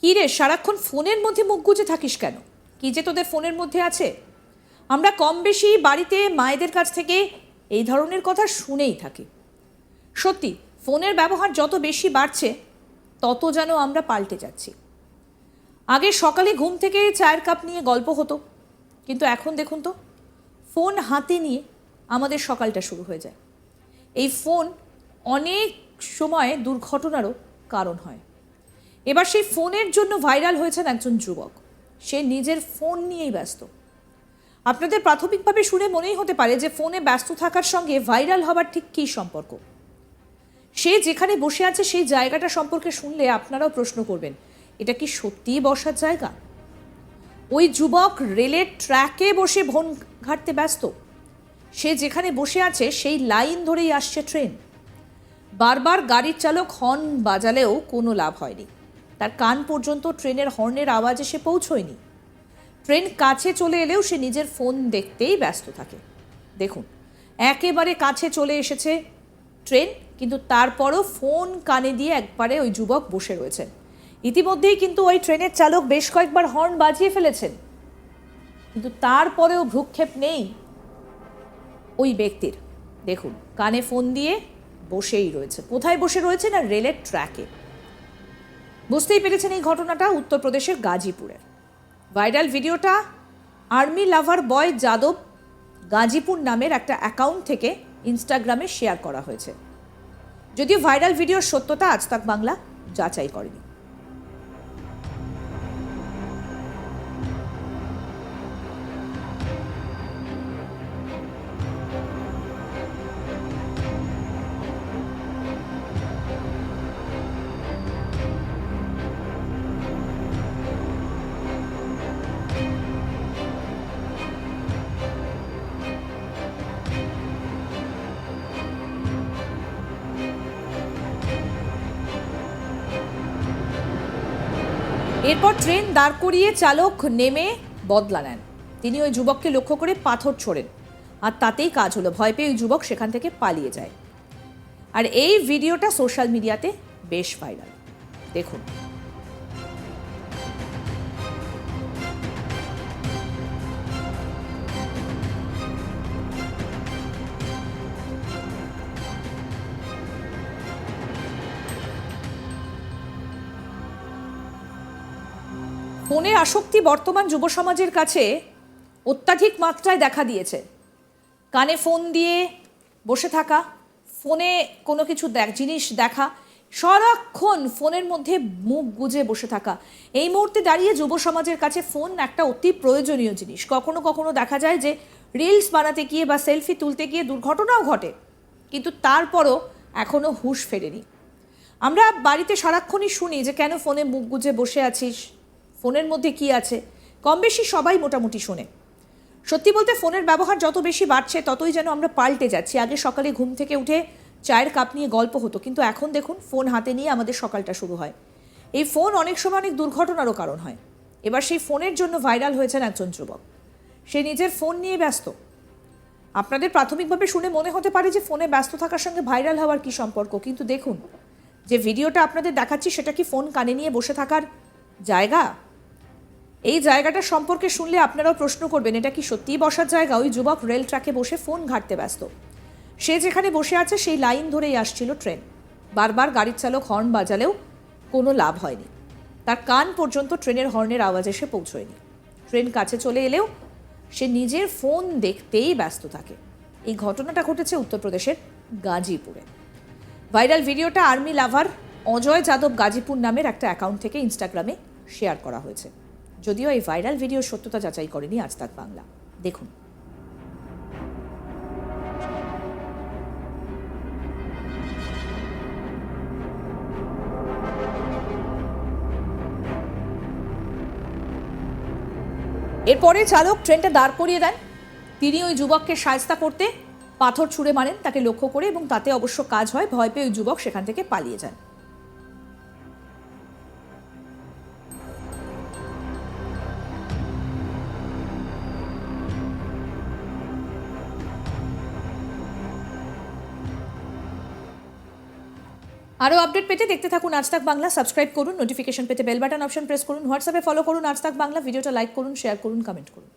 কী রে, সারাক্ষণ ফোনের মধ্যে মুখ গুজে থাকিস কেন? কী যে তোদের ফোনের মধ্যে আছে? আমরা কম বেশি বাড়িতে মায়েদের কাছ থেকে এই ধরনের কথা শুনেই থাকি। সত্যি, ফোনের ব্যবহার যত বেশি বাড়ছে তত যেন আমরা পাল্টে যাচ্ছি। আগে সকালে ঘুম থেকে চায়ের কাপ নিয়ে গল্প হতো, কিন্তু এখন দেখুন তো, ফোন হাতে নিয়ে আমাদের সকালটা শুরু হয়ে যায়। এই ফোন অনেক সময় দুর্ঘটনারও কারণ হয়। এবার সেই ফোনের জন্য ভাইরাল হয়েছেন একজন যুবক। সে নিজের ফোন নিয়েই ব্যস্ত। আপনাদের প্রাথমিকভাবে শুনে মনেই হতে পারে যে ফোনে ব্যস্ত থাকার সঙ্গে ভাইরাল হবার ঠিক কী সম্পর্ক। সে যেখানে বসে আছে সেই জায়গাটা সম্পর্কে শুনলে আপনারাও প্রশ্ন করবেন, এটা কি সত্যিই বসার জায়গা? ওই যুবক রেলের ট্র্যাকে বসে ফোন ঘাঁটতে ব্যস্ত। সে যেখানে বসে আছে সেই লাইন ধরেই আসছে ট্রেন। বারবার গাড়ির চালক হর্ন বাজালেও কোনো লাভ হয়নি। তার কান পর্যন্ত ট্রেনের হর্নের আওয়াজ এসে পৌঁছয়নি। ট্রেন কাছে চলে এলেও সে নিজের ফোন দেখতেই ব্যস্ত থাকে। দেখুন, একেবারে কাছে চলে এসেছে ট্রেন, কিন্তু তারপরও ফোন কানে দিয়ে একবারে ওই যুবক বসে রয়েছেন। ইতিমধ্যেই কিন্তু ওই ট্রেনের চালক বেশ কয়েকবার হর্ন বাজিয়ে ফেলেছেন, কিন্তু তারপরেও ভ্রুক্ষেপ নেই ওই ব্যক্তির। দেখুন, কানে ফোন দিয়ে বসেই রয়েছে। কোথায় বসে রয়েছে? না, রেলের ট্র্যাকে। বুঝতেই পেরেছেন এই ঘটনাটা উত্তরপ্রদেশের গাজীপুরের। ভাইরাল ভিডিওটা আর্মি লাভার বয় যাদব গাজীপুর নামের একটা অ্যাকাউন্ট থেকে ইনস্টাগ্রামে শেয়ার করা হয়েছে। যদিও ভাইরাল ভিডিওর সত্যতা আজ তাক বাংলা যাচাই করেনি। এরপর ট্রেন দাঁড় করিয়ে চালক নেমে বদলা নেন। তিনি ওই যুবককে লক্ষ্য করে পাথর ছোড়েন, আর তাতেই কাজ হলো। ভয় পেয়ে ওই যুবক সেখান থেকে পালিয়ে যায়। আর এই ভিডিওটা সোশ্যাল মিডিয়াতে বেশ ভাইরাল। দেখুন, ফোনের আসক্তি বর্তমান যুব সমাজের কাছে অত্যাধিক মাত্রায় দেখা দিয়েছে। কানে ফোন দিয়ে বসে থাকা, ফোনে কোনো কিছু জিনিস দেখা, সারাক্ষণ ফোনের মধ্যে মুখ গুজে বসে থাকা। এই মুহূর্তে দাঁড়িয়ে যুব সমাজের কাছে ফোন একটা অতি প্রয়োজনীয় জিনিস। কখনো কখনো দেখা যায় যে রিলস বানাতে গিয়ে বা সেলফি তুলতে গিয়ে দুর্ঘটনাও ঘটে, কিন্তু তারপরও এখনও হুঁশ ফেরেনি। আমরা বাড়িতে সারাক্ষণই শুনি যে কেন ফোনে মুখ গুজে বসে আছিস, ফোনের মধ্যে কি আছে। কম বেশি সবাই মোটামুটি শোনে। সত্যি বলতে ফোনের ব্যবহার যত বেশি বাড়ছে ততই যেন আমরা পাল্টে যাচ্ছি। আগে সকালে ঘুম থেকে উঠে চায়ের কাপ নিয়ে গল্প হতো, কিন্তু এখন দেখুন ফোন হাতে নিয়ে আমাদের সকালটা শুরু হয়। এই ফোন অনেক সময় অনেক দুর্ঘটনারও কারণ হয়। এবার সেই ফোনের জন্য ভাইরাল হয়েছেন একজন যুবক। সে নিজের ফোন নিয়ে ব্যস্ত। আপনাদের প্রাথমিকভাবে শুনে মনে হতে পারে যে ফোনে ব্যস্ত থাকার সঙ্গে ভাইরাল হওয়ার কী সম্পর্ক, কিন্তু দেখুন, যে ভিডিওটা আপনাদের দেখাচ্ছি সেটা কি ফোন কানে নিয়ে বসে থাকার জায়গা? এই জায়গাটা সম্পর্কে শুনলে আপনারাও প্রশ্ন করবেন, এটা কি সত্যিই বসার জায়গা? ওই যুবক রেল ট্র্যাকে বসে ফোন ঘাঁটতে ব্যস্ত। সে যেখানে বসে আছে সেই লাইন ধরেই আসছিল ট্রেন। বারবার গাড়ির চালক হর্ন বাজালেও কোনো লাভ হয়নি। তার কান পর্যন্ত ট্রেনের হর্নের আওয়াজ এসে পৌঁছয়নি। ট্রেন কাছে চলে এলেও সে নিজের ফোন দেখতেই ব্যস্ত থাকে। এই ঘটনাটা ঘটেছে উত্তরপ্রদেশের গাজীপুরে। ভাইরাল ভিডিওটা আর্মি লাভার অজয় যাদব গাজীপুর নামের একটা অ্যাকাউন্ট থেকে ইনস্টাগ্রামে শেয়ার করা হয়েছে। যদিও এই ভাইরাল ভিডিওর সত্যতা যাচাই করেনি আজ তাক বাংলা। দেখুন, এরপরে চালক ট্রেনটা দাঁড় করিয়ে দেন। তিনি ওই যুবককে শায়েস্তা করতে পাথর ছুঁড়ে মারেন তাকে লক্ষ্য করে, এবং তাতে অবশ্য কাজ হয়। ভয় পেয়ে ওই যুবক সেখান থেকে পালিয়ে যান। আরও আপডেট পেতে দেখতে থাকুন আজ তাক বাংলা। সাবস্ক্রাইব করুন, নোটিফিকেশন পেতে বেল বাটন অপশন প্রেস করুন, হোয়াটসঅ্যাপে ফলো করুন আজ তাক বাংলা। ভিডিওটা লাইক করুন, শেয়ার করুন, কমেন্ট করুন।